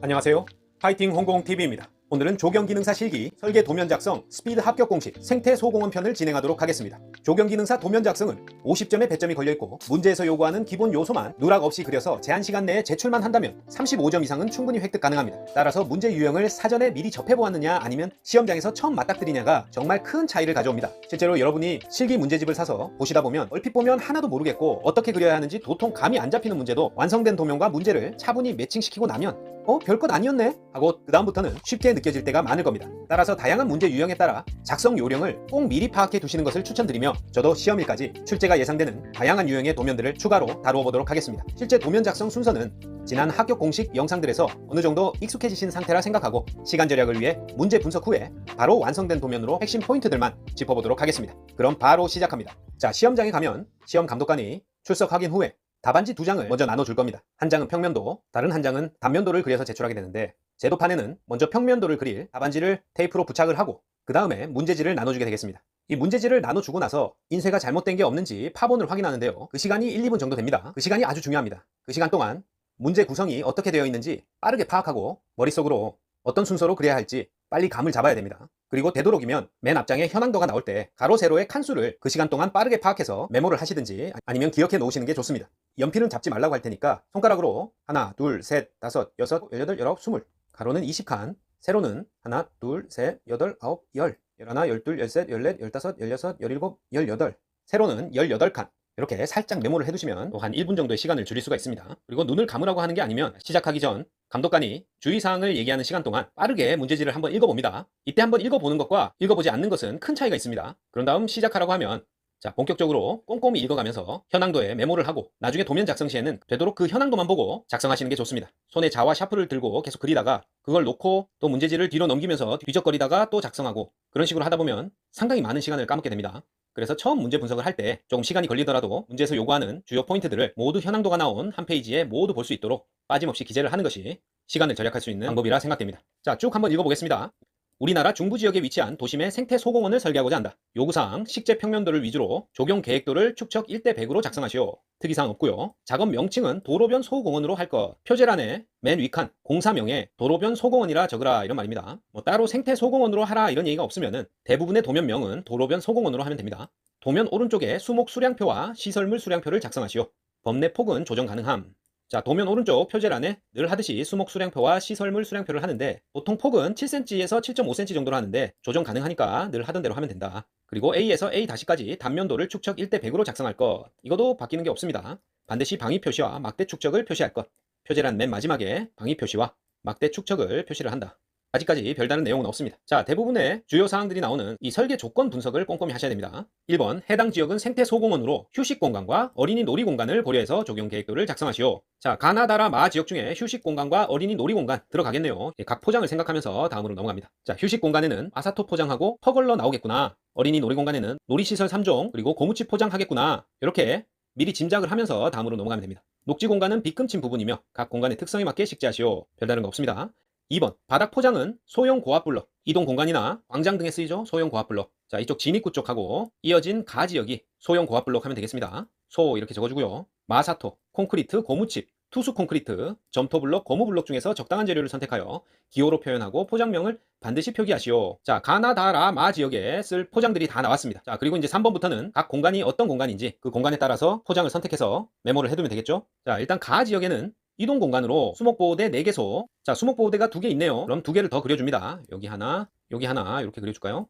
안녕하세요. 파이팅 홍공TV입니다. 오늘은 조경기능사 실기, 설계 도면 작성, 스피드 합격 공식, 생태 소공원 편을 진행하도록 하겠습니다. 조경기능사 도면 작성은 50점의 배점이 걸려있고 문제에서 요구하는 기본 요소만 누락 없이 그려서 제한 시간 내에 제출만 한다면 35점 이상은 충분히 획득 가능합니다. 따라서 문제 유형을 사전에 미리 접해보았느냐 아니면 시험장에서 처음 맞닥뜨리냐가 정말 큰 차이를 가져옵니다. 실제로 여러분이 실기 문제집을 사서 보시다 보면 얼핏 보면 하나도 모르겠고 어떻게 그려야 하는지 도통 감이 안 잡히는 문제도 완성된 도면과 문제를 차분히 매칭시키고 나면 별것 아니었네? 하고 그 다음부터는 쉽게 느껴질 때가 많을 겁니다. 따라서 다양한 문제 유형에 따라 작성 요령을 꼭 미리 파악해 두시는 것을 추천드리며 저도 시험일까지 출제가 예상되는 다양한 유형의 도면들을 추가로 다루어 보도록 하겠습니다. 실제 도면 작성 순서는 지난 합격 공식 영상들에서 어느 정도 익숙해지신 상태라 생각하고 시간 절약을 위해 문제 분석 후에 바로 완성된 도면으로 핵심 포인트들만 짚어보도록 하겠습니다. 그럼 바로 시작합니다. 자, 시험장에 가면 시험 감독관이 출석 확인 후에 답안지 2장을 먼저 나눠줄 겁니다. 한 장은 평면도, 다른 한 장은 단면도를 그려서 제출하게 되는데 제도판에는 먼저 평면도를 그릴 답안지를 테이프로 부착을 하고 그 다음에 문제지를 나눠주게 되겠습니다. 이 문제지를 나눠주고 나서 인쇄가 잘못된 게 없는지 파본을 확인하는데요. 그 시간이 1, 2분 정도 됩니다. 그 시간이 아주 중요합니다. 그 시간 동안 문제 구성이 어떻게 되어 있는지 빠르게 파악하고 머릿속으로 어떤 순서로 그려야 할지 빨리 감을 잡아야 됩니다. 그리고 되도록이면 맨 앞장에 현황도가 나올 때 가로 세로의 칸수를 그 시간 동안 빠르게 파악해서 메모를 하시든지 아니면 기억해 놓으시는 게 좋습니다. 연필은 잡지 말라고 할 테니까 손가락으로 하나, 둘, 셋, 다섯, 여섯, 18, 19, 20 가로는 20칸, 세로는 하나, 둘, 셋, 8, 9, 10 11, 12, 13, 14, 15, 16, 17, 18 세로는 18칸 이렇게 살짝 메모를 해두시면 한 1분 정도의 시간을 줄일 수가 있습니다. 그리고 눈을 감으라고 하는 게 아니면 시작하기 전 감독관이 주의사항을 얘기하는 시간 동안 빠르게 문제지를 한번 읽어봅니다. 이때 한번 읽어보는 것과 읽어보지 않는 것은 큰 차이가 있습니다. 그런 다음 시작하라고 하면 자, 본격적으로 꼼꼼히 읽어가면서 현황도에 메모를 하고 나중에 도면 작성 시에는 되도록 그 현황도만 보고 작성하시는 게 좋습니다. 손에 자와 샤프를 들고 계속 그리다가 그걸 놓고 또 문제지를 뒤로 넘기면서 뒤적거리다가 또 작성하고 그런 식으로 하다 보면 상당히 많은 시간을 까먹게 됩니다. 그래서 처음 문제 분석을 할 때 조금 시간이 걸리더라도 문제에서 요구하는 주요 포인트들을 모두 현황도가 나온 한 페이지에 모두 볼 수 있도록 빠짐없이 기재를 하는 것이 시간을 절약할 수 있는 방법이라 생각됩니다. 자, 쭉 한번 읽어보겠습니다. 우리나라 중부지역에 위치한 도심의 생태 소공원을 설계하고자 한다. 요구사항 식재 평면도를 위주로 조경 계획도를 축척 1대 100으로 작성하시오. 특이사항 없고요. 작업 명칭은 도로변 소공원으로 할 것. 표제란에 맨 위칸 공사명에 도로변 소공원이라 적으라 이런 말입니다. 따로 생태 소공원으로 하라 이런 얘기가 없으면은 대부분의 도면명은 도로변 소공원으로 하면 됩니다. 도면 오른쪽에 수목 수량표와 시설물 수량표를 작성하시오. 범내 폭은 조정 가능함. 자, 도면 오른쪽 표제란에 늘 하듯이 수목 수량표와 시설물 수량표를 하는데 보통 폭은 7cm에서 7.5cm 정도로 하는데 조정 가능하니까 늘 하던 대로 하면 된다. 그리고 A에서 A-까지 단면도를 축척 1대 100으로 작성할 것. 이것도 바뀌는 게 없습니다. 반드시 방위 표시와 막대 축척을 표시할 것. 표제란 맨 마지막에 방위 표시와 막대 축척을 표시를 한다. 아직까지 별다른 내용은 없습니다. 자, 대부분의 주요 사항들이 나오는 이 설계 조건 분석을 꼼꼼히 하셔야 됩니다. 1번, 해당 지역은 생태 소공원으로 휴식 공간과 어린이 놀이 공간을 고려해서 적용 계획도를 작성하시오. 자, 가나다라 마 지역 중에 휴식 공간과 어린이 놀이 공간 들어가겠네요. 각 포장을 생각하면서 다음으로 넘어갑니다. 자, 휴식 공간에는 아사토 포장하고 퍼걸러 나오겠구나. 어린이 놀이 공간에는 놀이시설 3종 그리고 고무치 포장하겠구나. 이렇게 미리 짐작을 하면서 다음으로 넘어가면 됩니다. 녹지 공간은 비금침 부분이며 각 공간의 특성에 맞게 식재하시오. 별다른 거 없습니다. 2번, 바닥 포장은 소형 고압블럭, 이동 공간이나 광장 등에 쓰이죠. 소형 고압블럭. 자, 이쪽 진입구 쪽하고 이어진 가지역이 소형 고압블럭 하면 되겠습니다. 소 이렇게 적어주고요. 마사토, 콘크리트, 고무칩, 투수 콘크리트, 점토블럭, 고무블럭 중에서 적당한 재료를 선택하여 기호로 표현하고 포장명을 반드시 표기하시오. 자, 가나다라마 지역에 쓸 포장들이 다 나왔습니다. 자, 그리고 이제 3번부터는 각 공간이 어떤 공간인지 그 공간에 따라서 포장을 선택해서 메모를 해두면 되겠죠. 자, 일단 가 지역에는 이동 공간으로 수목보호대 4개소. 자, 수목보호대가 2개 있네요. 그럼 2개를 더 그려줍니다. 여기 하나 이렇게 그려줄까요?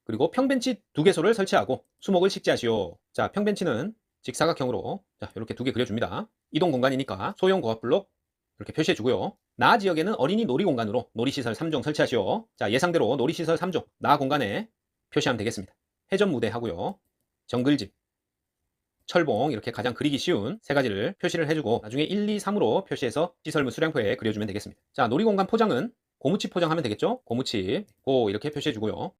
그리고 평벤치 2개소를 설치하고 수목을 식재하시오. 자, 평벤치는 직사각형으로 자, 이렇게 2개 그려줍니다. 이동 공간이니까 소형 고압블록 이렇게 표시해주고요. 나 지역에는 어린이 놀이 공간으로 놀이시설 3종 설치하시오. 자, 예상대로 놀이시설 3종 나 공간에 표시하면 되겠습니다. 회전무대 하고요. 정글집, 철봉 이렇게 가장 그리기 쉬운 3가지를 표시를 해주고 나중에 1, 2, 3으로 표시해서 시설물 수량표에 그려주면 되겠습니다. 자, 놀이공간 포장은 고무칩 포장하면 되겠죠? 고무칩 고 이렇게 표시해주고요.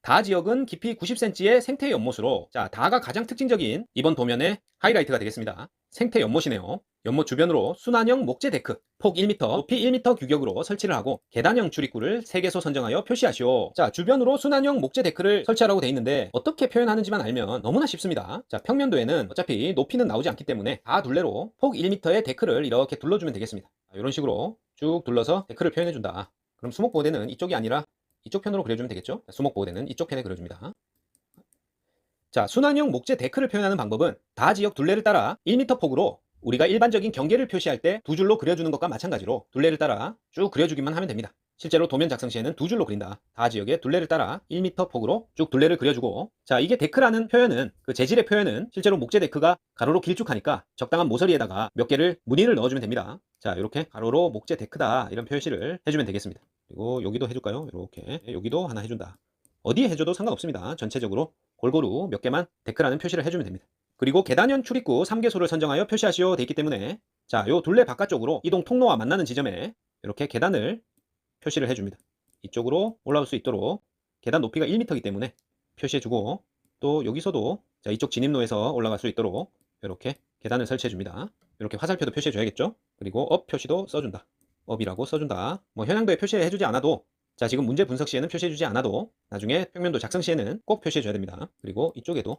다 지역은 깊이 90cm의 생태 연못으로 자, 다가 가장 특징적인 이번 도면의 하이라이트가 되겠습니다. 생태 연못이네요. 연못 주변으로 순환형 목재 데크 폭 1m, 높이 1m 규격으로 설치를 하고 계단형 출입구를 3개소 선정하여 표시하시오. 자, 주변으로 순환형 목재 데크를 설치하라고 돼 있는데 어떻게 표현하는지만 알면 너무나 쉽습니다. 자, 평면도에는 어차피 높이는 나오지 않기 때문에 다 둘레로 폭 1m의 데크를 이렇게 둘러주면 되겠습니다. 이런 식으로 쭉 둘러서 데크를 표현해준다. 그럼 수목보호대는 이쪽이 아니라 이쪽 편으로 그려주면 되겠죠? 수목보호대는 이쪽 편에 그려줍니다. 자, 순환형 목재 데크를 표현하는 방법은 다 지역 둘레를 따라 1m 폭으로 우리가 일반적인 경계를 표시할 때 두 줄로 그려주는 것과 마찬가지로 둘레를 따라 쭉 그려주기만 하면 됩니다. 실제로 도면 작성 시에는 두 줄로 그린다. 다 지역에 둘레를 따라 1m 폭으로 쭉 둘레를 그려주고, 자, 이게 데크라는 표현은, 그 재질의 표현은 실제로 목재 데크가 가로로 길쭉하니까 적당한 모서리에다가 몇 개를 무늬를 넣어주면 됩니다. 자, 이렇게 가로로 목재 데크다 이런 표시를 해주면 되겠습니다. 그리고 여기도 해줄까요? 이렇게 여기도 하나 해준다. 어디에 해줘도 상관없습니다. 전체적으로 골고루 몇 개만 데크라는 표시를 해주면 됩니다. 그리고 계단형 출입구 3개소를 선정하여 표시하시오 돼 있기 때문에, 자, 요 둘레 바깥쪽으로 이동 통로와 만나는 지점에 이렇게 계단을 표시를 해줍니다. 이쪽으로 올라올 수 있도록 계단 높이가 1m이기 때문에 표시해주고, 또 여기서도 자, 이쪽 진입로에서 올라갈 수 있도록 이렇게 계단을 설치해줍니다. 이렇게 화살표도 표시해줘야겠죠. 그리고 업 표시도 써준다. 업이라고 써준다. 뭐 현황도에 표시해주지 않아도, 자, 지금 문제 분석 시에는 표시해주지 않아도 나중에 평면도 작성 시에는 꼭 표시해줘야 됩니다. 그리고 이쪽에도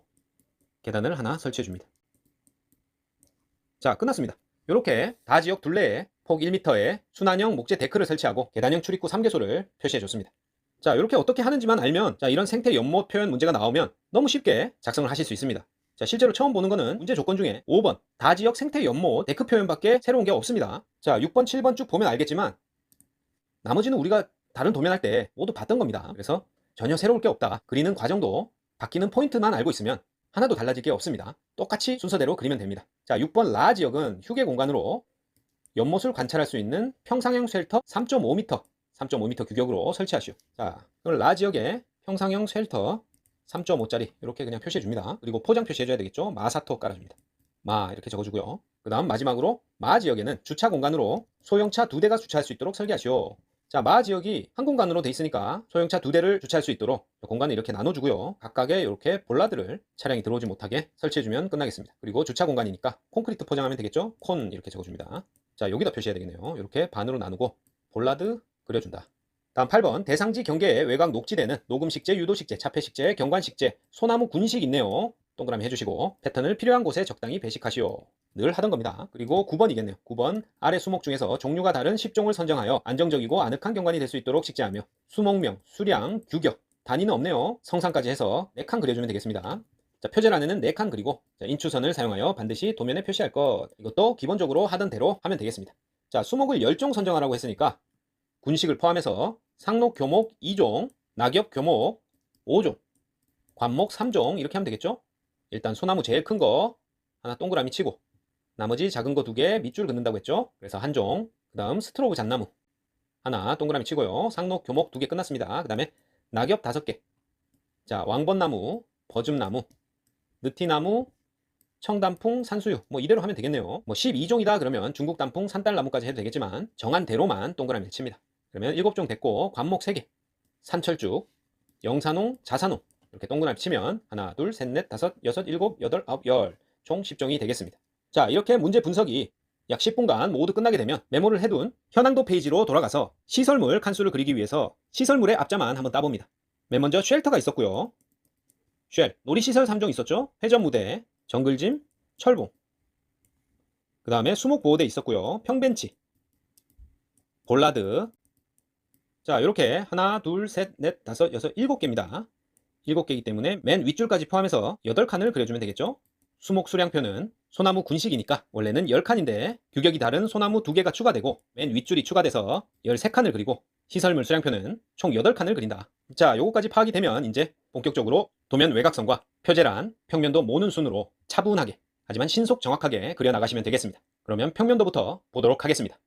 계단을 하나 설치해줍니다. 자, 끝났습니다. 이렇게 다지역 둘레에 폭 1m의 순환형 목재 데크를 설치하고 계단형 출입구 3개소를 표시해줬습니다. 자, 이렇게 어떻게 하는지만 알면, 자, 이런 생태 연못 표현 문제가 나오면 너무 쉽게 작성을 하실 수 있습니다. 자, 실제로 처음 보는 거는 문제 조건 중에 5번 다지역 생태 연못 데크 표현밖에 새로운 게 없습니다. 자, 6번, 7번 쭉 보면 알겠지만 나머지는 우리가 다른 도면 할 때 모두 봤던 겁니다. 그래서 전혀 새로울 게 없다. 그리는 과정도 바뀌는 포인트만 알고 있으면 하나도 달라질 게 없습니다. 똑같이 순서대로 그리면 됩니다. 자, 6번 라 지역은 휴게 공간으로 연못을 관찰할 수 있는 평상형 쉘터 3.5m 규격으로 설치하시오. 자, 그럼 라 지역에 평상형 쉘터 3.5짜리 이렇게 그냥 표시해 줍니다. 그리고 포장 표시해 줘야 되겠죠. 마사토 깔아줍니다. 마 이렇게 적어주고요. 그 다음 마지막으로 마 지역에는 주차 공간으로 소형차 2대가 주차할 수 있도록 설계하시오. 자, 마 지역이 한 공간으로 돼 있으니까 소형차 2대를 주차할 수 있도록 공간을 이렇게 나눠주고요. 각각의 이렇게 볼라드를 차량이 들어오지 못하게 설치해주면 끝나겠습니다. 그리고 주차 공간이니까 콘크리트 포장하면 되겠죠. 콘 이렇게 적어줍니다. 자, 여기다 표시해야 되겠네요. 이렇게 반으로 나누고 볼라드 그려준다. 다음 8번 대상지 경계의 외곽 녹지대는 녹음식재, 유도식재, 자폐식재, 경관식재, 소나무 군식 있네요. 동그라미 해주시고 패턴을 필요한 곳에 적당히 배식하시오. 늘 하던 겁니다. 그리고 9번이겠네요. 9번 아래 수목 중에서 종류가 다른 10종을 선정하여 안정적이고 아늑한 경관이 될 수 있도록 식재하며 수목명, 수량, 규격, 단위는 없네요. 성상까지 해서 4칸 그려주면 되겠습니다. 자, 표제란에는 4칸 그리고 자, 인추선을 사용하여 반드시 도면에 표시할 것. 이것도 기본적으로 하던 대로 하면 되겠습니다. 자, 수목을 10종 선정하라고 했으니까 군식을 포함해서 상록 교목 2종, 낙엽 교목 5종, 관목 3종 이렇게 하면 되겠죠? 일단 소나무 제일 큰 거 하나 동그라미 치고 나머지 작은 거 2개 밑줄 긋는다고 했죠? 그래서 한 종. 그 다음 스트로브 잣나무 하나 동그라미 치고요. 상록 교목 2개 끝났습니다. 그 다음에 낙엽 5개. 자, 왕벚나무, 버즘나무, 느티나무, 청단풍, 산수유 뭐 이대로 하면 되겠네요. 뭐 12종이다 그러면 중국단풍, 산딸나무까지 해도 되겠지만 정한 대로만 동그라미를 칩니다. 그러면 7종 됐고 관목 3개, 산철쭉, 영산홍, 자산홍 이렇게 동그라미 치면 하나, 둘, 셋, 넷, 다섯, 여섯, 일곱, 여덟, 아홉, 열 총 10종이 되겠습니다. 자, 이렇게 문제 분석이 약 10분간 모두 끝나게 되면 메모를 해둔 현황도 페이지로 돌아가서 시설물 칸수를 그리기 위해서 시설물의 앞자만 한번 따봅니다. 맨 먼저 쉘터가 있었고요. 쉘, 놀이시설 3종 있었죠. 회전무대, 정글짐, 철봉. 그 다음에 수목보호대 있었고요. 평벤치, 볼라드. 자, 이렇게 하나, 둘, 셋, 넷, 다섯, 여섯, 7개입니다. 7개이기 때문에 맨 윗줄까지 포함해서 8칸을 그려주면 되겠죠. 수목 수량표는 소나무 군식이니까 원래는 10칸인데 규격이 다른 소나무 2개가 추가되고 맨 윗줄이 추가돼서 13칸을 그리고 시설물 수량표는 총 8칸을 그린다. 자, 요거까지 파악이 되면 이제 본격적으로 도면 외곽선과 표제란, 평면도 모는 순으로 차분하게 하지만 신속 정확하게 그려나가시면 되겠습니다. 그러면 평면도부터 보도록 하겠습니다.